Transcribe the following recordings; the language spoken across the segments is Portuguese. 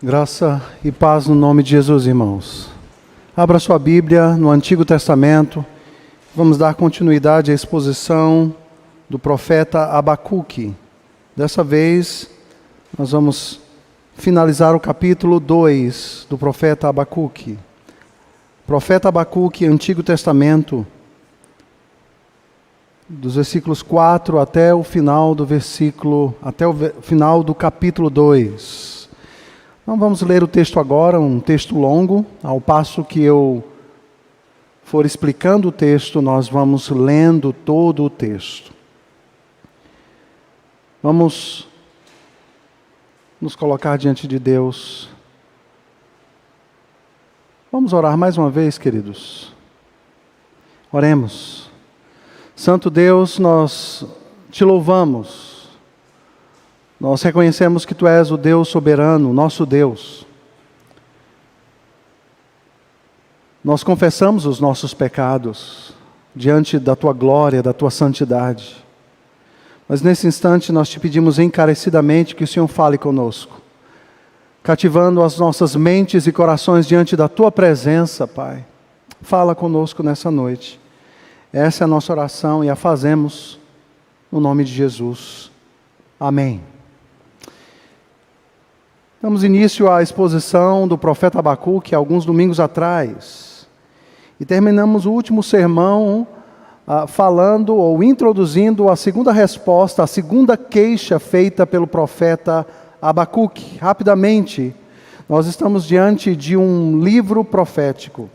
Graça e paz no nome de Jesus, irmãos. Abra sua Bíblia no Antigo Testamento. Vamos dar continuidade à exposição do profeta Abacuque. Dessa vez, nós vamos finalizar o capítulo 2 do profeta Abacuque. Profeta Abacuque, Antigo Testamento, dos versículos 4 até o final do final do capítulo 2. Não vamos ler o texto agora, um texto longo. Ao passo que eu for explicando o texto, nós vamos lendo todo o texto. Vamos nos colocar diante de Deus. Vamos orar mais uma vez, queridos. Oremos. Santo Deus, nós te louvamos. Nós reconhecemos que Tu és o Deus soberano, nosso Deus. Nós confessamos os nossos pecados diante da Tua glória, da Tua santidade. Mas nesse instante nós te pedimos encarecidamente que o Senhor fale conosco, cativando as nossas mentes e corações diante da Tua presença, Pai. Fala conosco nessa noite. Essa é a nossa oração e a fazemos no nome de Jesus. Amém. Damos início à exposição do profeta Abacuque alguns domingos atrás. E terminamos o último sermão falando ou introduzindo a segunda resposta, a segunda queixa feita pelo profeta Abacuque. Rapidamente, nós estamos diante de um livro profético,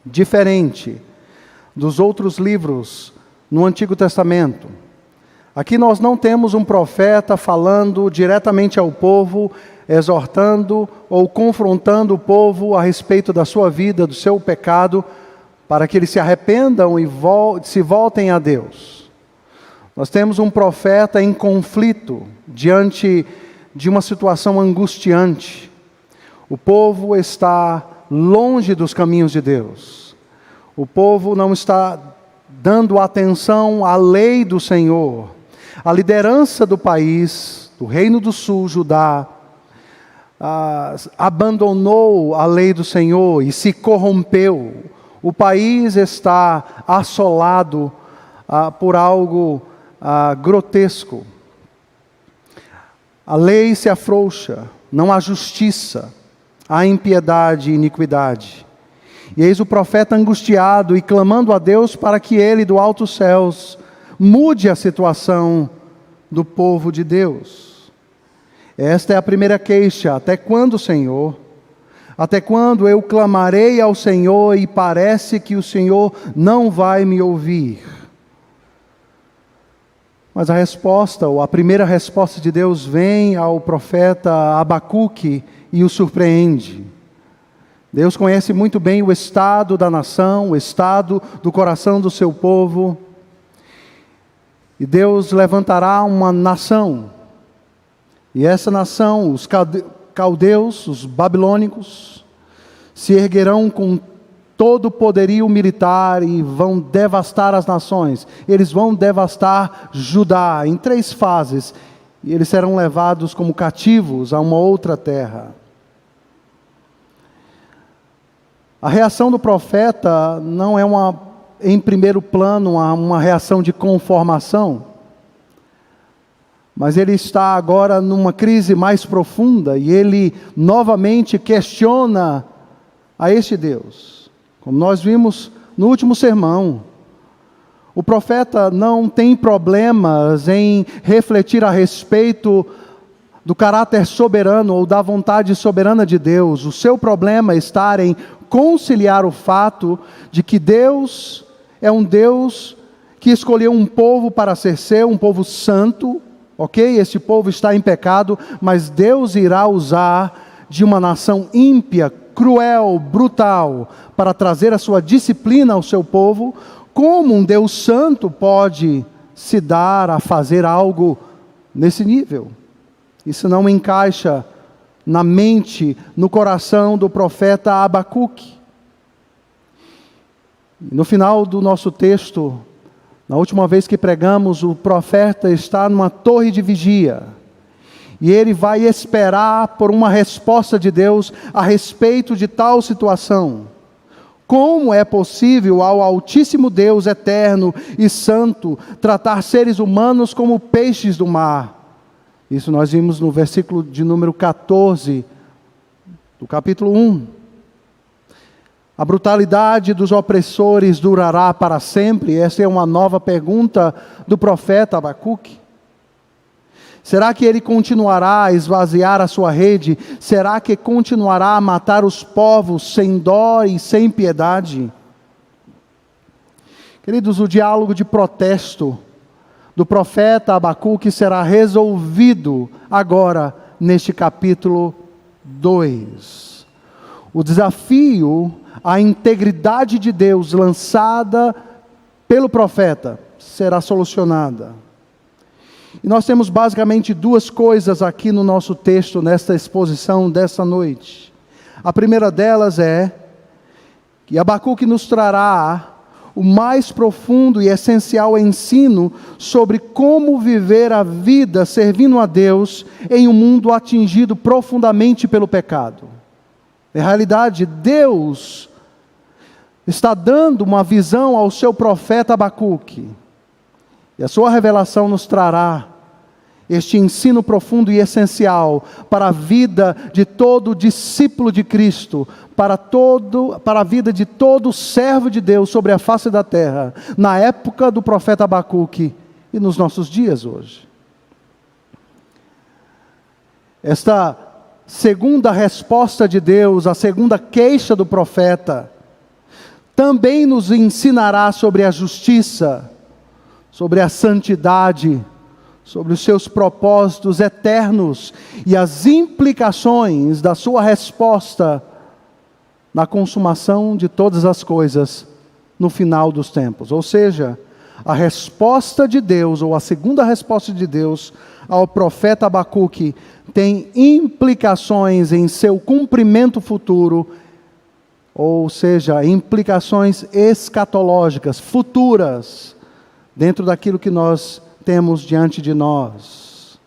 diferente dos outros livros no Antigo Testamento. Aqui nós não temos um profeta falando diretamente ao povo, exortando ou confrontando o povo a respeito da sua vida, do seu pecado, para que eles se arrependam e se voltem a Deus. Nós temos um profeta em conflito, diante de uma situação angustiante. O povo está longe dos caminhos de Deus. O povo não está dando atenção à lei do Senhor. A liderança do país, do Reino do Sul, Judá, abandonou a lei do Senhor e se corrompeu. O país está assolado por algo grotesco. A lei se afrouxa, não há justiça, há impiedade e iniquidade. E eis o profeta angustiado e clamando a Deus para que Ele, do alto céus, mude a situação do povo de Deus. Esta é a primeira queixa. Até quando, Senhor? Até quando eu clamarei ao Senhor e parece que o Senhor não vai me ouvir? Mas a resposta, ou a primeira resposta de Deus vem ao profeta Abacuque e o surpreende. Deus conhece muito bem o estado da nação, o estado do coração do seu povo. E Deus levantará uma nação. E essa nação, os caldeus, os babilônicos, se erguerão com todo o poderio militar e vão devastar as nações. Eles vão devastar Judá em 3 fases. E eles serão levados como cativos a uma outra terra. A reação do profeta não é em primeiro plano, uma reação de conformação. Mas ele está agora numa crise mais profunda e ele novamente questiona a este Deus. Como nós vimos no último sermão, o profeta não tem problemas em refletir a respeito do caráter soberano ou da vontade soberana de Deus. O seu problema está em conciliar o fato de que Deus é um Deus que escolheu um povo para ser seu, um povo santo. Ok? Este povo está em pecado, mas Deus irá usar de uma nação ímpia, cruel, brutal, para trazer a sua disciplina ao seu povo. Como um Deus santo pode se dar a fazer algo nesse nível? Isso não encaixa na mente, no coração do profeta Abacuque. No final do nosso texto, na última vez que pregamos, o profeta está numa torre de vigia. E ele vai esperar por uma resposta de Deus a respeito de tal situação. Como é possível ao Altíssimo Deus eterno e santo tratar seres humanos como peixes do mar? Isso nós vimos no versículo de número 14, do capítulo 1. A brutalidade dos opressores durará para sempre? Essa é uma nova pergunta do profeta Abacuque. Será que ele continuará a esvaziar a sua rede? Será que continuará a matar os povos sem dó e sem piedade? Queridos, o diálogo de protesto do profeta Abacuque será resolvido agora neste capítulo 2. O desafio à integridade de Deus lançada pelo profeta será solucionada. E nós temos basicamente duas coisas aqui no nosso texto, nesta exposição desta noite. A primeira delas é que Abacuque nos trará o mais profundo e essencial ensino sobre como viver a vida servindo a Deus em um mundo atingido profundamente pelo pecado. Na realidade, Deus está dando uma visão ao seu profeta Abacuque. E a sua revelação nos trará este ensino profundo e essencial para a vida de todo discípulo de Cristo, para a vida de todo servo de Deus sobre a face da terra, na época do profeta Abacuque e nos nossos dias hoje. Esta segunda resposta de Deus, a segunda queixa do profeta, também nos ensinará sobre a justiça, sobre a santidade, sobre os seus propósitos eternos e as implicações da sua resposta na consumação de todas as coisas no final dos tempos. Ou seja, a resposta de Deus, ou a segunda resposta de Deus ao profeta Abacuque, tem implicações em seu cumprimento futuro, ou seja, implicações escatológicas, futuras, dentro daquilo que nós temos diante de nós.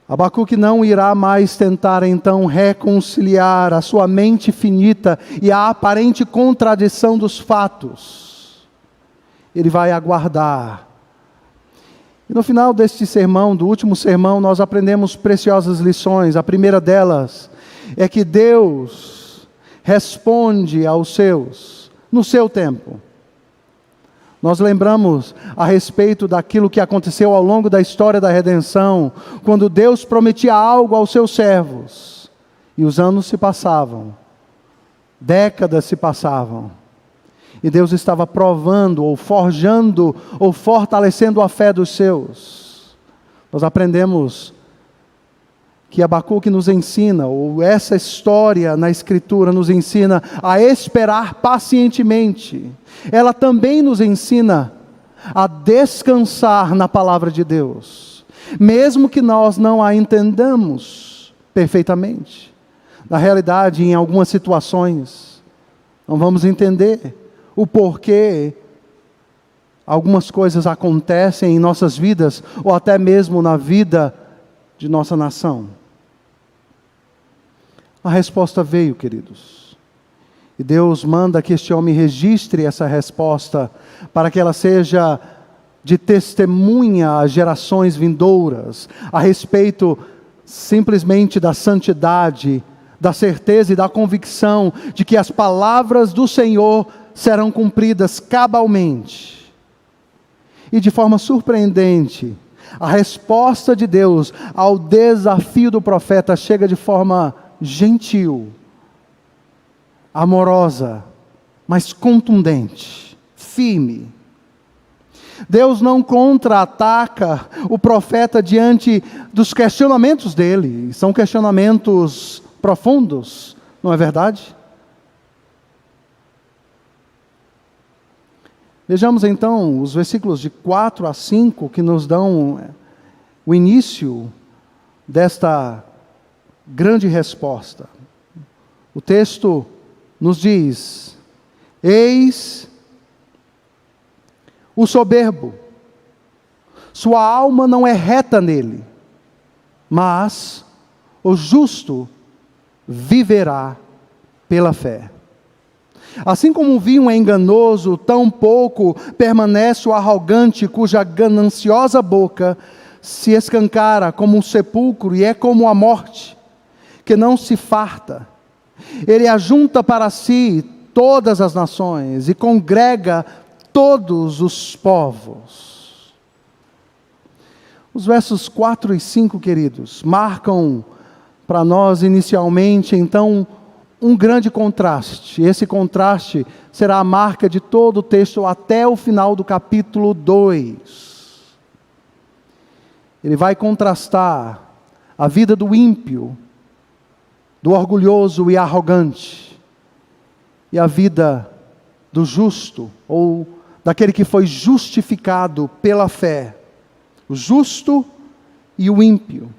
Abacuque não irá mais tentar então reconciliar a sua mente finita e a aparente contradição dos fatos. Ele vai aguardar. E no final deste sermão, do último sermão, nós aprendemos preciosas lições. A primeira delas é que Deus responde aos seus no seu tempo. Nós lembramos a respeito daquilo que aconteceu ao longo da história da redenção, quando Deus prometia algo aos seus servos, e os anos se passavam, décadas se passavam, e Deus estava provando, ou forjando, ou fortalecendo a fé dos seus. Nós aprendemos que Abacuque nos ensina, ou essa história na Escritura nos ensina a esperar pacientemente. Ela também nos ensina a descansar na palavra de Deus, mesmo que nós não a entendamos perfeitamente. Na realidade, em algumas situações, não vamos entender o porquê algumas coisas acontecem em nossas vidas, ou até mesmo na vida de nossa nação. A resposta veio, queridos. E Deus manda que este homem registre essa resposta, para que ela seja de testemunha às gerações vindouras, a respeito simplesmente da santidade, da certeza e da convicção de que as palavras do Senhor serão cumpridas cabalmente. E de forma surpreendente, a resposta de Deus ao desafio do profeta chega de forma gentil, amorosa, mas contundente, firme. Deus não contra-ataca o profeta diante dos questionamentos dele. São questionamentos profundos, não é verdade? Vejamos então os versículos de 4 a 5 que nos dão o início desta grande resposta. O texto nos diz: eis o soberbo, sua alma não é reta nele. mas o justo viverá pela fé. Assim como o vinho é enganoso, tão pouco permanece o arrogante, cuja gananciosa boca se escancara como um sepulcro e é como a morte, que não se farta. Ele ajunta para si todas as nações e congrega todos os povos. Os versos 4 e 5, queridos, marcam para nós inicialmente, então, um grande contraste. Esse contraste será a marca de todo o texto até o final do capítulo 2. Ele vai contrastar a vida do ímpio, do orgulhoso e arrogante, e a vida do justo, ou daquele que foi justificado pela fé. O justo e o ímpio.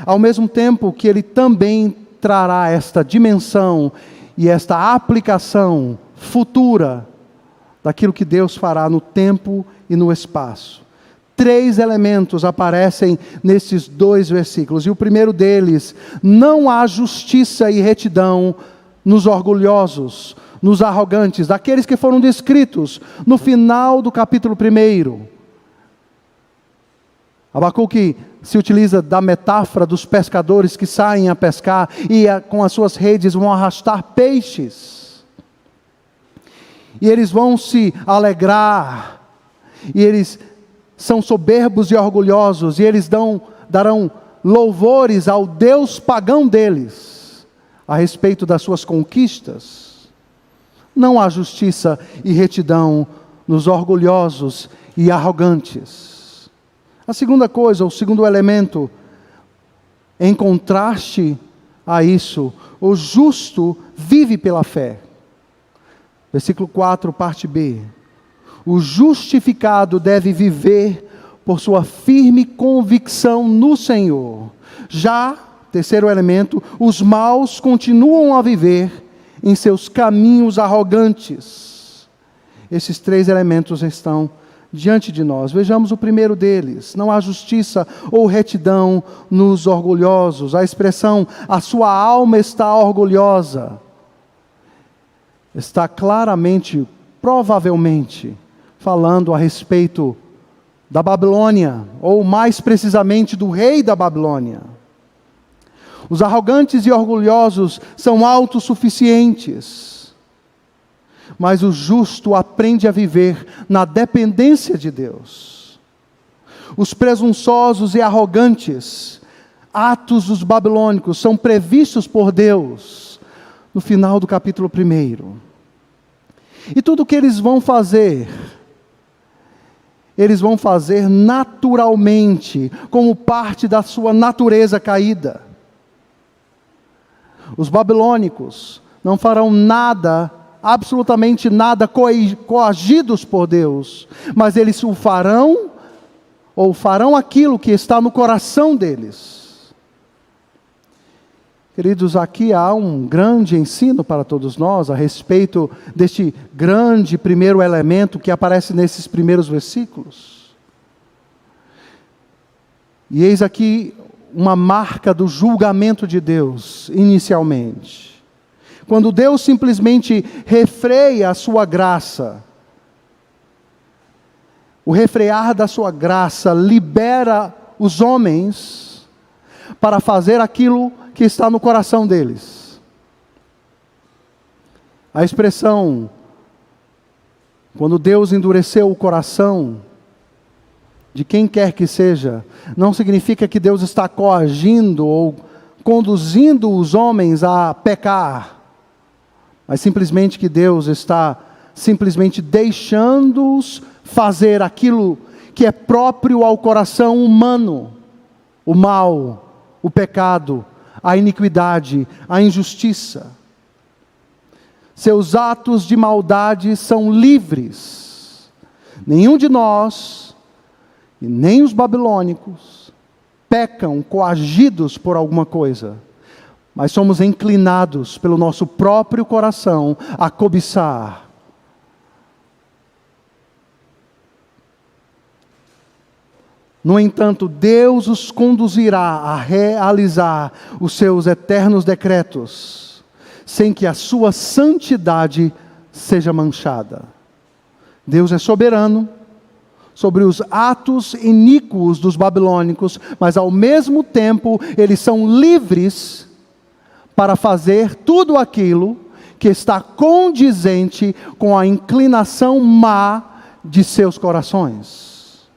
Ao mesmo tempo que ele também trará esta dimensão e esta aplicação futura daquilo que Deus fará no tempo e no espaço. 3 elementos aparecem nesses 2 versículos, e o primeiro deles: não há justiça e retidão nos orgulhosos, nos arrogantes, daqueles que foram descritos no final do capítulo 1. Abacuque se utiliza da metáfora dos pescadores que saem a pescar e com as suas redes vão arrastar peixes. E eles vão se alegrar, e eles são soberbos e orgulhosos, e eles darão louvores ao Deus pagão deles, a respeito das suas conquistas. Não há justiça e retidão nos orgulhosos e arrogantes. A segunda coisa, o segundo elemento, em contraste a isso, o justo vive pela fé. Versículo 4, parte B. O justificado deve viver por sua firme convicção no Senhor. Já, terceiro elemento, os maus continuam a viver em seus caminhos arrogantes. Esses 3 elementos estão diante de nós. Vejamos o primeiro deles: não há justiça ou retidão nos orgulhosos. A expressão, a sua alma está orgulhosa, está claramente, provavelmente, falando a respeito da Babilônia, ou mais precisamente do rei da Babilônia. Os arrogantes e orgulhosos são autossuficientes, mas o justo aprende a viver na dependência de Deus. Os presunçosos e arrogantes, atos dos babilônicos, são previstos por Deus no final do capítulo 1. E tudo o que eles vão fazer naturalmente, como parte da sua natureza caída. Os babilônicos não farão nada, absolutamente nada, coagidos por Deus, mas eles o farão, ou farão aquilo que está no coração deles. Queridos, aqui há um grande ensino para todos nós a respeito deste grande primeiro elemento que aparece nesses primeiros versículos. E eis aqui uma marca do julgamento de Deus, inicialmente. Quando Deus simplesmente refreia a sua graça, o refrear da sua graça libera os homens para fazer aquilo que está no coração deles. A expressão, quando Deus endureceu o coração de quem quer que seja, não significa que Deus está coagindo ou conduzindo os homens a pecar, mas simplesmente que Deus está simplesmente deixando-os fazer aquilo que é próprio ao coração humano: o mal, o pecado, a iniquidade, a injustiça. Seus atos de maldade são livres. Nenhum de nós, e nem os babilônicos, pecam coagidos por alguma coisa, mas somos inclinados pelo nosso próprio coração a cobiçar. No entanto, Deus os conduzirá a realizar os seus eternos decretos, sem que a sua santidade seja manchada. Deus é soberano sobre os atos iníquos dos babilônicos, mas ao mesmo tempo eles são livres para fazer tudo aquilo que está condizente com a inclinação má de seus corações.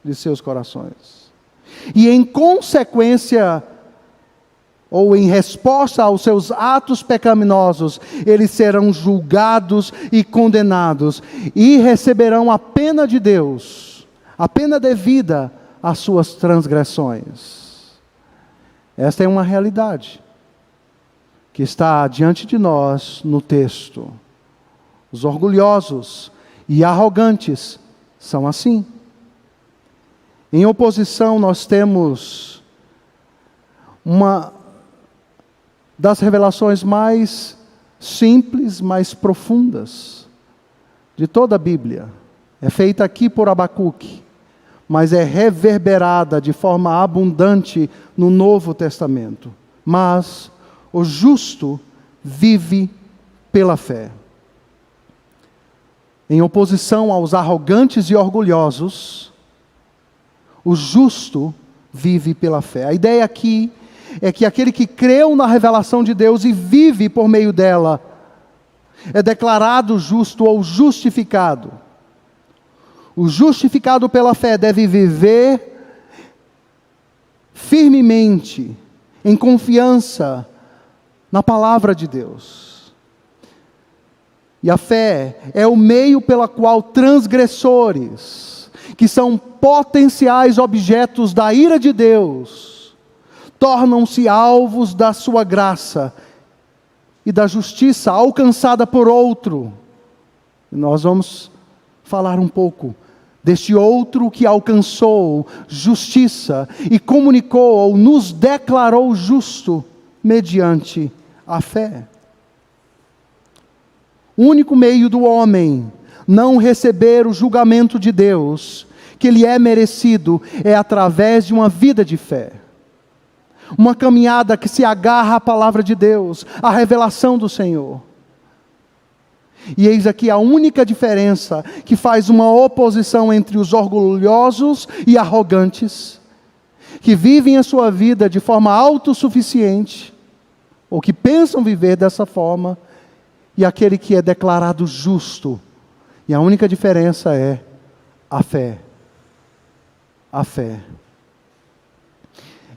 E em consequência, ou em resposta aos seus atos pecaminosos, eles serão julgados e condenados, e receberão a pena de Deus, a pena devida às suas transgressões. Esta é uma realidade que está diante de nós no texto. Os orgulhosos e arrogantes são assim. Em oposição, nós temos uma das revelações mais simples, mais profundas de toda a Bíblia. É feita aqui por Abacuque, mas é reverberada de forma abundante no Novo Testamento. Mas o justo vive pela fé. Em oposição aos arrogantes e orgulhosos, o justo vive pela fé. A ideia aqui é que aquele que creu na revelação de Deus e vive por meio dela, é declarado justo ou justificado. O justificado pela fé deve viver firmemente, em confiança na palavra de Deus. E a fé é o meio pela qual transgressores, que são potenciais objetos da ira de Deus, tornam-se alvos da sua graça e da justiça alcançada por outro. E nós vamos falar um pouco deste outro que alcançou justiça e comunicou ou nos declarou justo mediante a fé. O único meio do homem não receber o julgamento de Deus, que lhe é merecido, é através de uma vida de fé. Uma caminhada que se agarra à palavra de Deus, à revelação do Senhor. E eis aqui a única diferença que faz uma oposição entre os orgulhosos e arrogantes, que vivem a sua vida de forma autossuficiente, ou que pensam viver dessa forma, e aquele que é declarado justo. E a única diferença é a fé. A fé.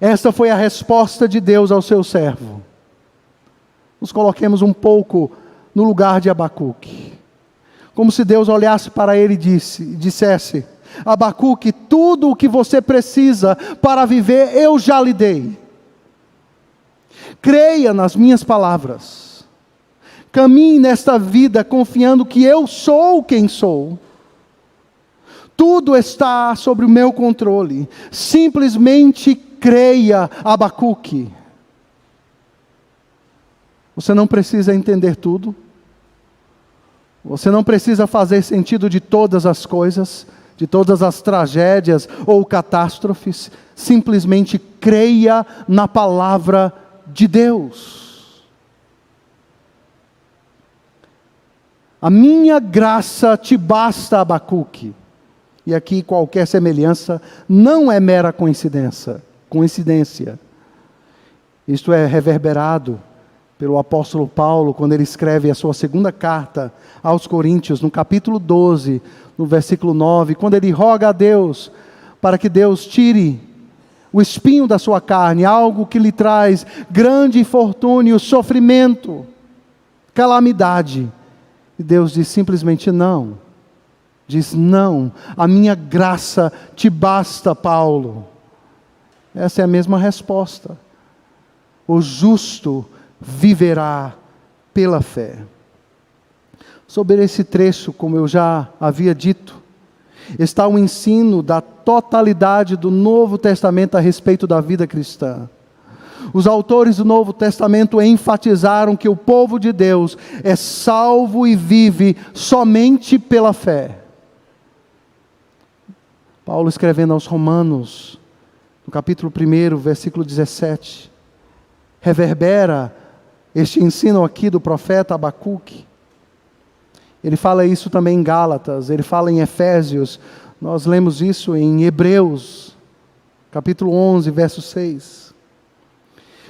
Esta foi a resposta de Deus ao seu servo. Nos coloquemos um pouco no lugar de Abacuque. Como se Deus olhasse para ele e dissesse: Abacuque, tudo o que você precisa para viver, eu já lhe dei. Creia nas minhas palavras. Caminhe nesta vida confiando que eu sou quem sou. Tudo está sob o meu controle. Simplesmente creia, Abacuque. Você não precisa entender tudo. Você não precisa fazer sentido de todas as coisas, de todas as tragédias ou catástrofes. Simplesmente creia na palavra de Deus. A minha graça te basta, Abacuque. E aqui qualquer semelhança não é mera coincidência. Isto é reverberado pelo apóstolo Paulo, quando ele escreve a sua segunda carta aos Coríntios, no capítulo 12, no versículo 9, quando ele roga a Deus, para que Deus tire o espinho da sua carne, algo que lhe traz grande infortúnio, sofrimento, calamidade. E Deus diz simplesmente não. Diz não, a minha graça te basta, Paulo. Essa é a mesma resposta. O justo viverá pela fé. Sobre esse trecho, como eu já havia dito, está o ensino da totalidade do Novo Testamento a respeito da vida cristã. Os autores do Novo Testamento enfatizaram que o povo de Deus é salvo e vive somente pela fé. Paulo, escrevendo aos Romanos, no capítulo 1, versículo 17, reverbera este ensino aqui do profeta Abacuque. Ele fala isso também em Gálatas, ele fala em Efésios, nós lemos isso em Hebreus, capítulo 11, verso 6.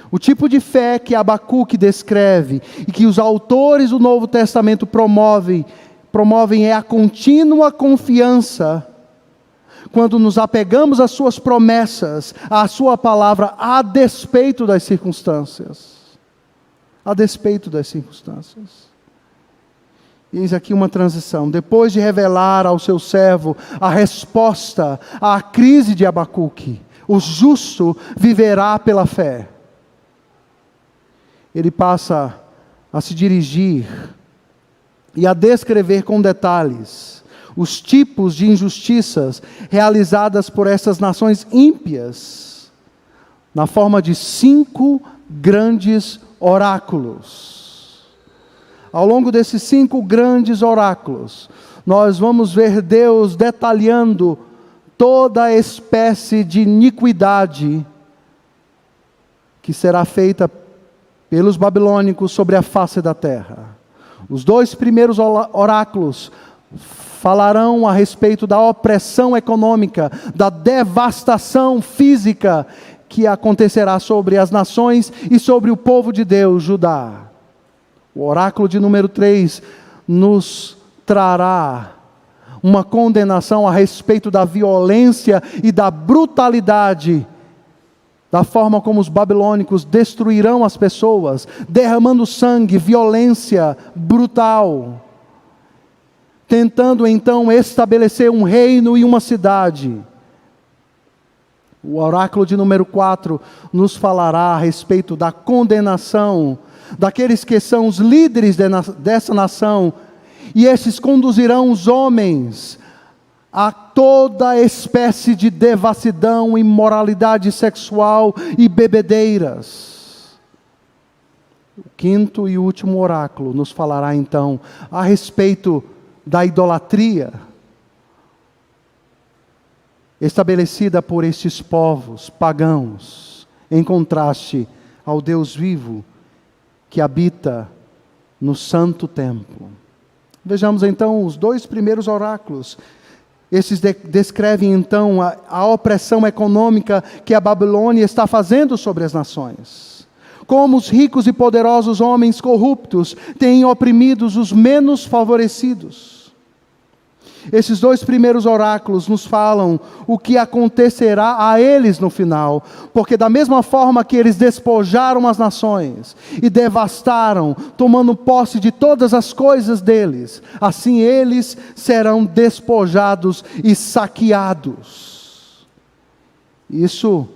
O tipo de fé que Abacuque descreve e que os autores do Novo Testamento promovem é a contínua confiança quando nos apegamos às suas promessas, à sua palavra, a despeito das circunstâncias. A despeito das circunstâncias. Eis aqui uma transição. Depois de revelar ao seu servo a resposta à crise de Abacuque, o justo viverá pela fé. Ele passa a se dirigir e a descrever com detalhes os tipos de injustiças realizadas por essas nações ímpias, na forma de 5 grandes oráculos. Ao longo desses 5 grandes oráculos, nós vamos ver Deus detalhando toda espécie de iniquidade que será feita pelos babilônicos sobre a face da terra. Os 2 primeiros oráculos falarão a respeito da opressão econômica, da devastação física que acontecerá sobre as nações e sobre o povo de Deus, Judá. O oráculo de número 3 nos trará uma condenação a respeito da violência e da brutalidade, da forma como os babilônicos destruirão as pessoas, derramando sangue, violência brutal, tentando então estabelecer um reino e uma cidade. O oráculo de número 4 nos falará a respeito da condenação daqueles que são os líderes dessa nação, e esses conduzirão os homens a toda espécie de devassidão, imoralidade sexual e bebedeiras. O 5º e último oráculo nos falará então a respeito da idolatria estabelecida por estes povos pagãos, em contraste ao Deus vivo que habita no santo templo. Vejamos então os 2 primeiros oráculos. Esses descrevem então a opressão econômica que a Babilônia está fazendo sobre as nações. Como os ricos e poderosos homens corruptos têm oprimido os menos favorecidos. Esses 2 primeiros oráculos nos falam o que acontecerá a eles no final, porque da mesma forma que eles despojaram as nações e devastaram, tomando posse de todas as coisas deles, assim eles serão despojados e saqueados. Isso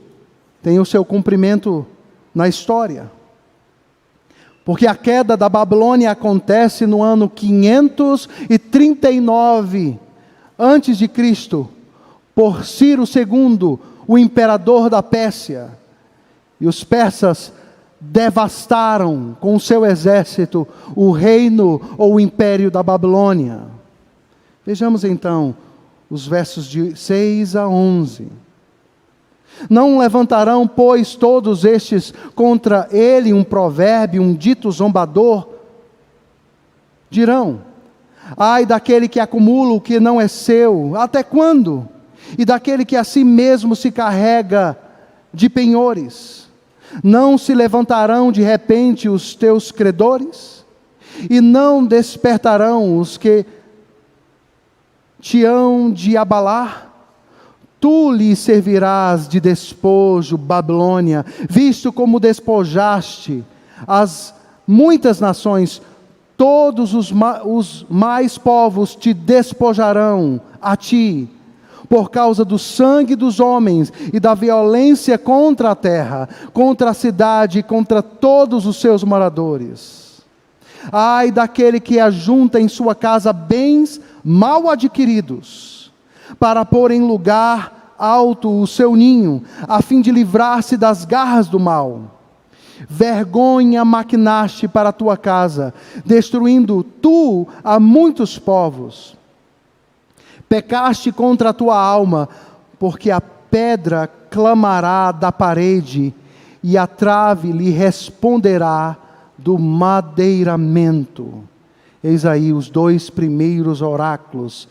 tem o seu cumprimento na história. Porque a queda da Babilônia acontece no ano 539 antes de Cristo, por Ciro II, o imperador da Pérsia. E os persas devastaram com o seu exército o reino ou o império da Babilônia. Vejamos então os versos de 6 a 11. Não levantarão, pois, todos estes contra ele um provérbio, um dito zombador? Dirão: ai daquele que acumula o que não é seu, até quando? E daquele que a si mesmo se carrega de penhores. Não se levantarão de repente os teus credores? E não despertarão os que te hão de abalar? Tu lhe servirás de despojo, Babilônia, visto como despojaste as muitas nações, todos os mais povos te despojarão a ti, por causa do sangue dos homens e da violência contra a terra, contra a cidade e contra todos os seus moradores. Ai daquele que ajunta em sua casa bens mal adquiridos, para pôr em lugar alto o seu ninho, a fim de livrar-se das garras do mal. Vergonha maquinaste para a tua casa, destruindo tu a muitos povos. Pecaste contra a tua alma, porque pedra clamará da parede, e a trave lhe responderá do madeiramento. Eis aí os 2 primeiros oráculos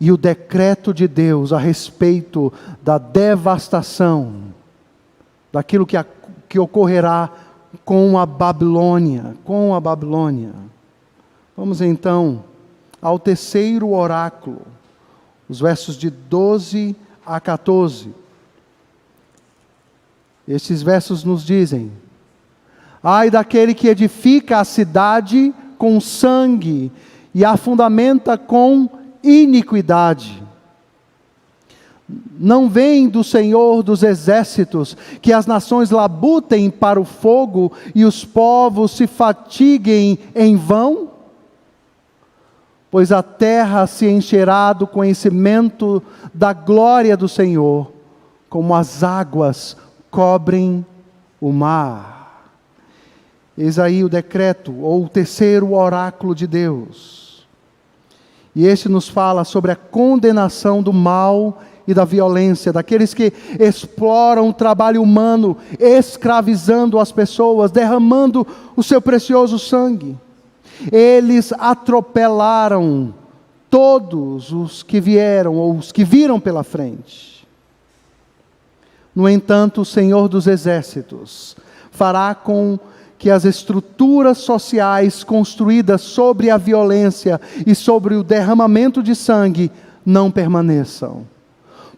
e o decreto de Deus a respeito da devastação, daquilo que ocorrerá com a Babilônia, Vamos então ao terceiro oráculo, os versos de 12 a 14. Estes versos nos dizem: ai daquele que edifica a cidade com sangue e a fundamenta com iniquidade. Não vem do Senhor dos exércitos que as nações labutem para o fogo e os povos se fatiguem em vão? Pois a terra se encherá do conhecimento da glória do Senhor, como as águas cobrem o mar. Eis aí o decreto, ou o terceiro oráculo de Deus. E este nos fala sobre a condenação do mal e da violência, daqueles que exploram o trabalho humano, escravizando as pessoas, derramando o seu precioso sangue. Eles atropelaram todos os que vieram, ou os que viram pela frente. No entanto, o Senhor dos exércitos fará com que as estruturas sociais construídas sobre a violência e sobre o derramamento de sangue não permaneçam.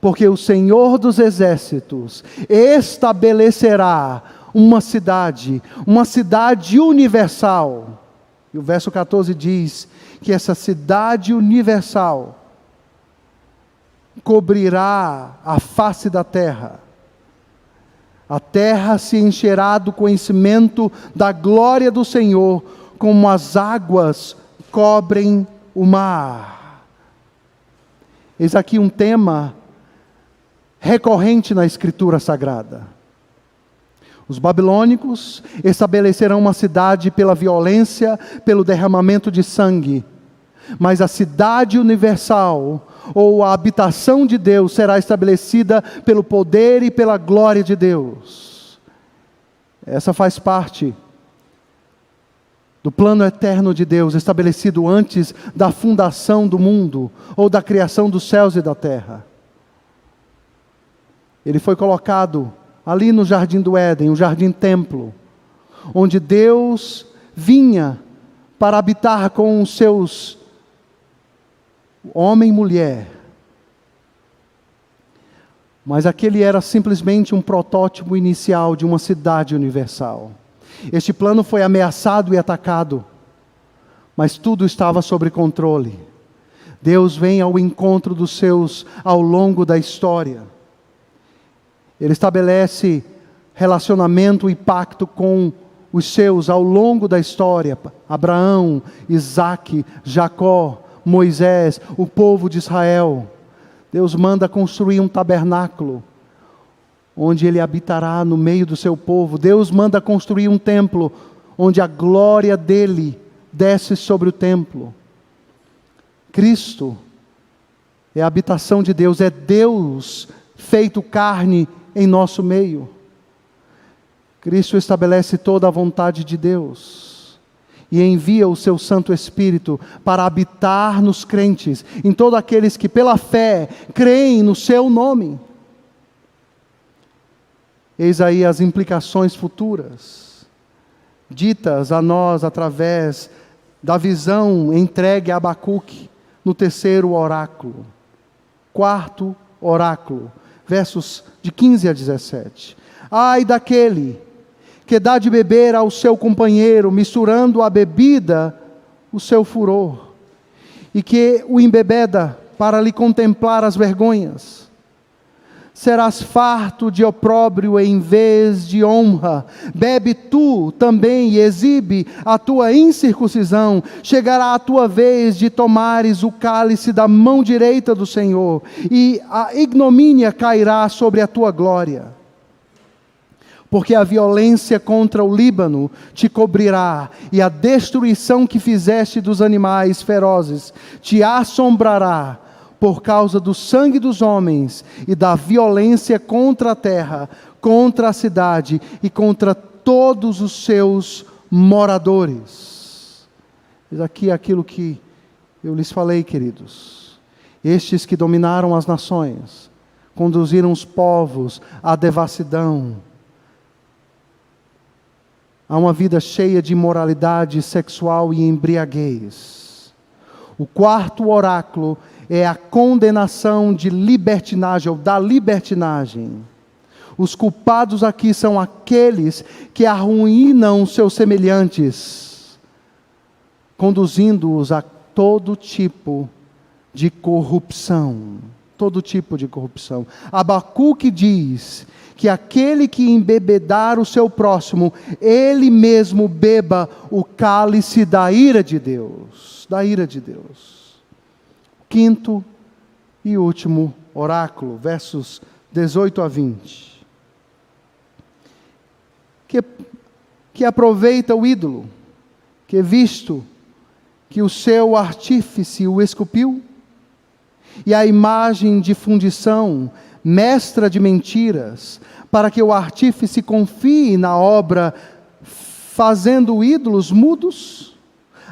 Porque o Senhor dos exércitos estabelecerá uma cidade universal. E o verso 14 diz que essa cidade universal cobrirá a face da terra. A terra se encherá do conhecimento da glória do Senhor, como as águas cobrem o mar. Eis aqui um tema recorrente na Escritura Sagrada. Os babilônicos estabelecerão uma cidade pela violência, pelo derramamento de sangue. Mas a cidade universal, ou a habitação de Deus, será estabelecida pelo poder e pela glória de Deus. Essa faz parte do plano eterno de Deus, estabelecido antes da fundação do mundo, ou da criação dos céus e da terra. Ele foi colocado ali no jardim do Éden, o jardim templo, onde Deus vinha para habitar com os seus homem e mulher. Mas aquele era simplesmente um protótipo inicial de uma cidade universal. Este plano foi ameaçado e atacado, mas tudo estava sob controle. Deus vem ao encontro dos seus ao longo da história. Ele estabelece relacionamento e pacto com os seus ao longo da história. Abraão, Isaque, Jacó, Moisés, o povo de Israel. Deus manda construir um tabernáculo, onde Ele habitará no meio do seu povo. Deus manda construir um templo, onde a glória dEle desce sobre o templo. Cristo é a habitação de Deus, é Deus feito carne em nosso meio. Cristo estabelece toda a vontade de Deus e envia o seu Santo Espírito para habitar nos crentes, em todos aqueles que pela fé creem no seu nome. Eis aí as implicações futuras, ditas a nós através da visão entregue a Abacuque no terceiro oráculo. Quarto oráculo, versos de 15 a 17. Ai daquele que dá de beber ao seu companheiro, misturando a bebida o seu furor, e que o embebeda para lhe contemplar as vergonhas. Serás farto de opróbrio em vez de honra. Bebe tu também e exibe a tua incircuncisão. Chegará a tua vez de tomares o cálice da mão direita do Senhor, e a ignomínia cairá sobre a tua glória. Porque a violência contra o Líbano te cobrirá, e a destruição que fizeste dos animais ferozes te assombrará. por causa do sangue dos homens e da violência contra a terra, contra a cidade e contra todos os seus moradores. Eis aqui aquilo que eu lhes falei, queridos. Estes que dominaram as nações, conduziram os povos à devassidão, a uma vida cheia de imoralidade sexual e embriaguez. O quarto oráculo é a condenação de libertinagem, ou da libertinagem. Os culpados aqui são aqueles que arruinam seus semelhantes, conduzindo-os a todo tipo de corrupção. Todo tipo de corrupção. Abacuque diz que aquele que embebedar o seu próximo, ele mesmo beba o cálice da ira de Deus. Da ira de Deus. Quinto e último oráculo, versos 18 a 20. Que aproveita o ídolo, que visto que o seu artífice o esculpiu, e a imagem de fundição, mestra de mentiras, para que o artífice confie na obra, fazendo ídolos mudos?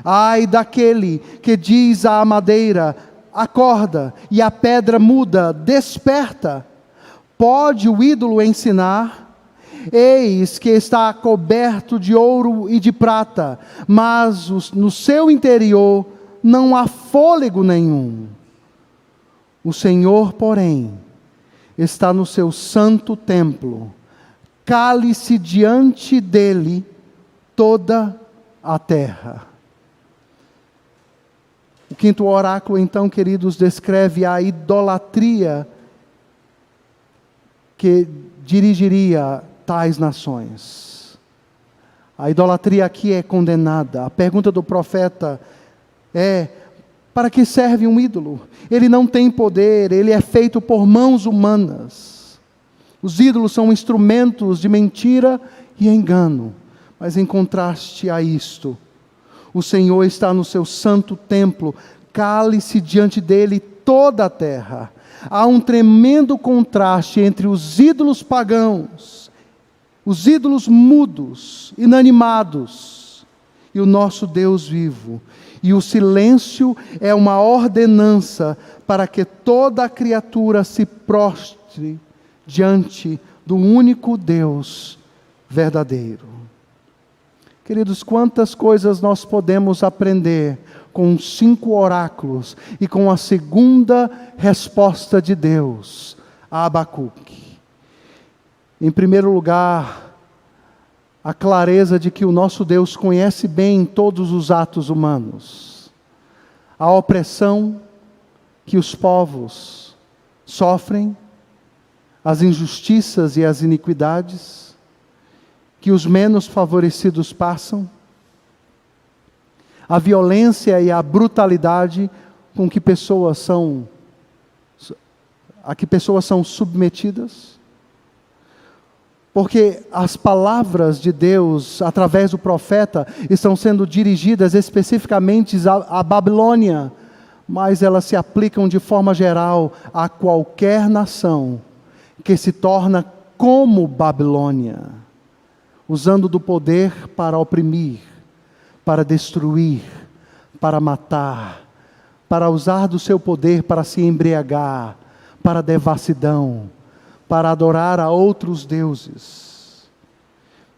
Ai daquele que diz à madeira, acorda, e a pedra muda, desperta. Pode o ídolo ensinar? Eis que está coberto de ouro e de prata, mas no seu interior não há fôlego nenhum. O Senhor, porém, está no seu santo templo, cale-se diante dele toda a terra. O quinto oráculo, então, queridos, descreve a idolatria que dirigiria tais nações. A idolatria aqui é condenada. A pergunta do profeta é: para que serve um ídolo? Ele não tem poder, ele é feito por mãos humanas. Os ídolos são instrumentos de mentira e engano. Mas em contraste a isto, o Senhor está no seu santo templo, cale-se diante dele toda a terra. Há um tremendo contraste entre os ídolos pagãos, os ídolos mudos, inanimados, e o nosso Deus vivo. E o silêncio é uma ordenança para que toda a criatura se prostre diante do único Deus verdadeiro. Queridos, quantas coisas nós podemos aprender com os 5 oráculos e com a segunda resposta de Deus a Abacuque. Em primeiro lugar, a clareza de que o nosso Deus conhece bem todos os atos humanos. A opressão que os povos sofrem, as injustiças e as iniquidades que os menos favorecidos passam, a violência e a brutalidade com que pessoas são submetidas. Porque as palavras de Deus, através do profeta, estão sendo dirigidas especificamente à Babilônia, mas elas se aplicam de forma geral a qualquer nação que se torna como Babilônia, usando do poder para oprimir, para destruir, para matar, para usar do seu poder para se embriagar, para devassidão, para adorar a outros deuses.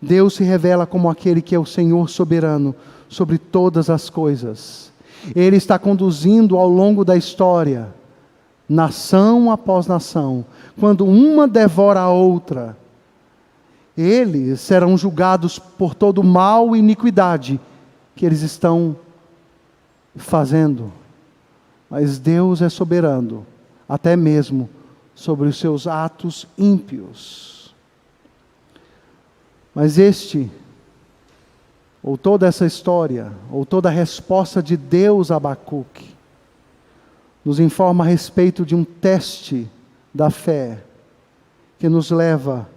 Deus se revela como aquele que é o Senhor soberano sobre todas as coisas. Ele está conduzindo ao longo da história, nação após nação. Quando uma devora a outra, eles serão julgados por todo o mal e iniquidade que eles estão fazendo. Mas Deus é soberano, até mesmo sobre os seus atos ímpios. Mas ou toda essa história, ou toda a resposta de Deus a Abacuque, nos informa a respeito de um teste da fé, que nos leva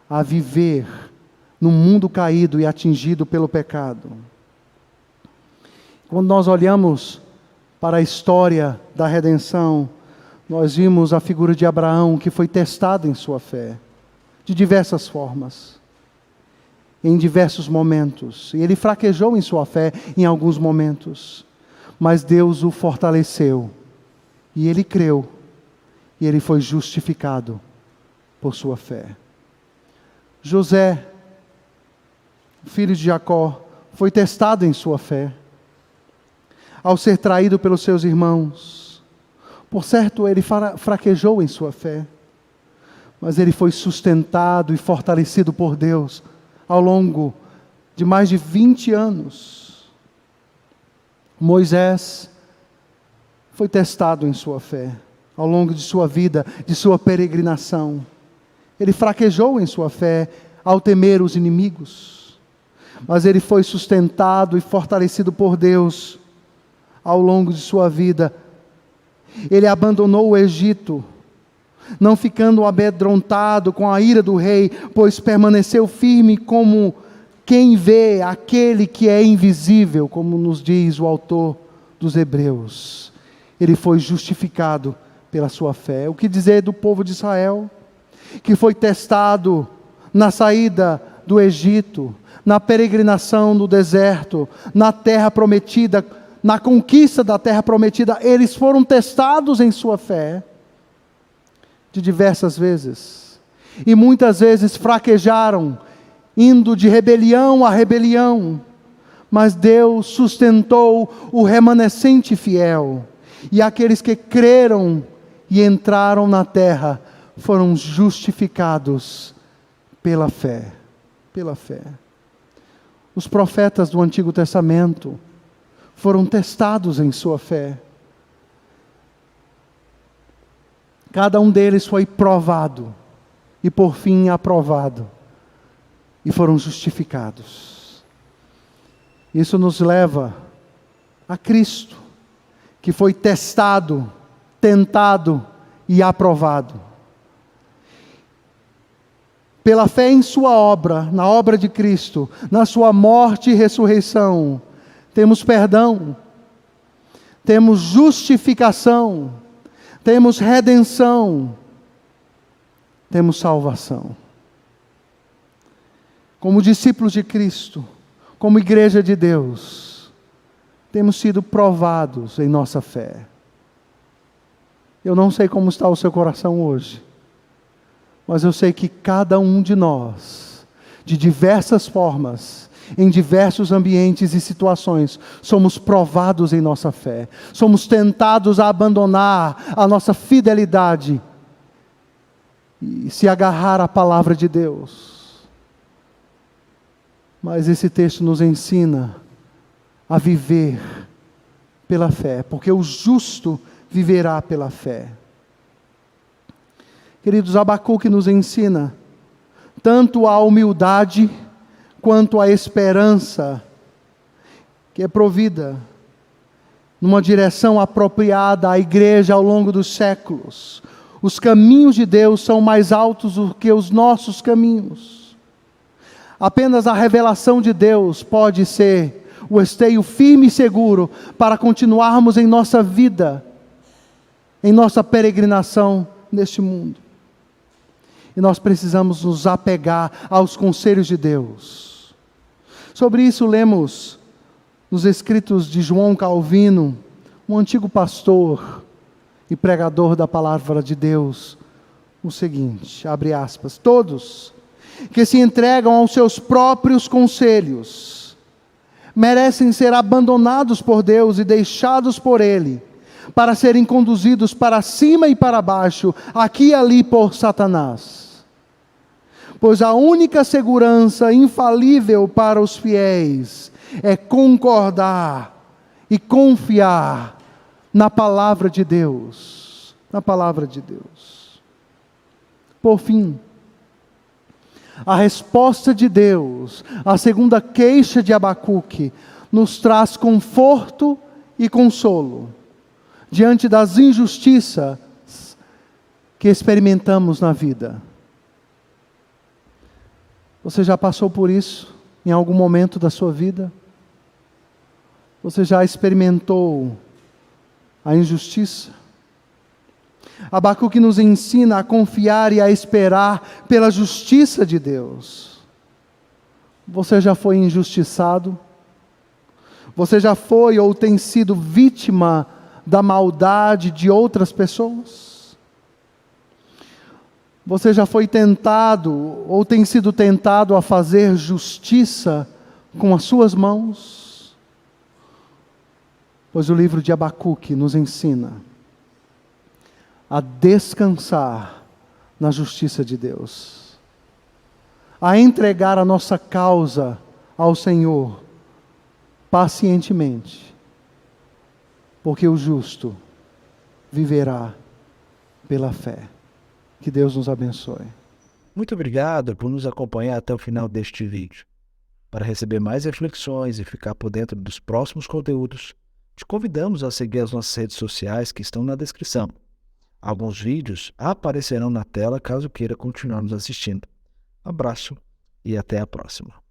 a viver num mundo caído e atingido pelo pecado. Quando nós olhamos para a história da redenção, nós vimos a figura de Abraão, que foi testado em sua fé, de diversas formas, em diversos momentos. E ele fraquejou em sua fé em alguns momentos, mas Deus o fortaleceu, e ele creu, e ele foi justificado por sua fé. José, filho de Jacó, foi testado em sua fé, ao ser traído pelos seus irmãos. Por certo, ele fraquejou em sua fé, mas ele foi sustentado e fortalecido por Deus ao longo de mais de 20 anos. Moisés foi testado em sua fé, ao longo de sua vida, de sua peregrinação. Ele fraquejou em sua fé ao temer os inimigos, mas ele foi sustentado e fortalecido por Deus ao longo de sua vida. Ele abandonou o Egito, não ficando amedrontado com a ira do rei, pois permaneceu firme como quem vê aquele que é invisível, como nos diz o autor dos Hebreus. Ele foi justificado pela sua fé. O que dizer do povo de Israel, que foi testado na saída do Egito, na peregrinação no deserto, na terra prometida, na conquista da terra prometida? Eles foram testados em sua fé de diversas vezes, e muitas vezes fraquejaram, indo de rebelião a rebelião, mas Deus sustentou o remanescente fiel, e aqueles que creram e entraram na terra foram justificados pela fé. Pela fé. Os profetas do Antigo Testamento foram testados em sua fé. Cada um deles foi provado e por fim aprovado, e foram justificados. Isso nos leva a Cristo, que foi testado, tentado e aprovado. Pela fé em sua obra, na obra de Cristo, na sua morte e ressurreição, temos perdão, temos justificação, temos redenção, temos salvação. Como discípulos de Cristo, como igreja de Deus, temos sido provados em nossa fé. Eu não sei como está o seu coração hoje, mas eu sei que cada um de nós, de diversas formas, em diversos ambientes e situações, somos provados em nossa fé, somos tentados a abandonar a nossa fidelidade e se agarrar à palavra de Deus. Mas esse texto nos ensina a viver pela fé, porque o justo viverá pela fé. Queridos, Abacuque nos ensina tanto a humildade quanto a esperança que é provida numa direção apropriada à igreja ao longo dos séculos. Os caminhos de Deus são mais altos do que os nossos caminhos. Apenas a revelação de Deus pode ser o esteio firme e seguro para continuarmos em nossa vida, em nossa peregrinação neste mundo. E nós precisamos nos apegar aos conselhos de Deus. Sobre isso lemos nos escritos de João Calvino, um antigo pastor e pregador da palavra de Deus, o seguinte, abre aspas: todos que se entregam aos seus próprios conselhos merecem ser abandonados por Deus e deixados por Ele, para serem conduzidos para cima e para baixo, aqui e ali por Satanás. Pois a única segurança infalível para os fiéis é concordar e confiar na palavra de Deus. Na palavra de Deus. Por fim, a resposta de Deus, a segunda queixa de Abacuque, nos traz conforto e consolo diante das injustiças que experimentamos na vida. Você já passou por isso em algum momento da sua vida? Você já experimentou a injustiça? Abacuque nos ensina a confiar e a esperar pela justiça de Deus. Você já foi injustiçado? Você já foi ou tem sido vítima da maldade de outras pessoas? Você já foi tentado ou tem sido tentado a fazer justiça com as suas mãos? Pois o livro de Abacuque nos ensina a descansar na justiça de Deus, a entregar a nossa causa ao Senhor pacientemente, porque o justo viverá pela fé. Que Deus nos abençoe. Muito obrigado por nos acompanhar até o final deste vídeo. Para receber mais reflexões e ficar por dentro dos próximos conteúdos, te convidamos a seguir as nossas redes sociais que estão na descrição. Alguns vídeos aparecerão na tela caso queira continuar nos assistindo. Abraço e até a próxima.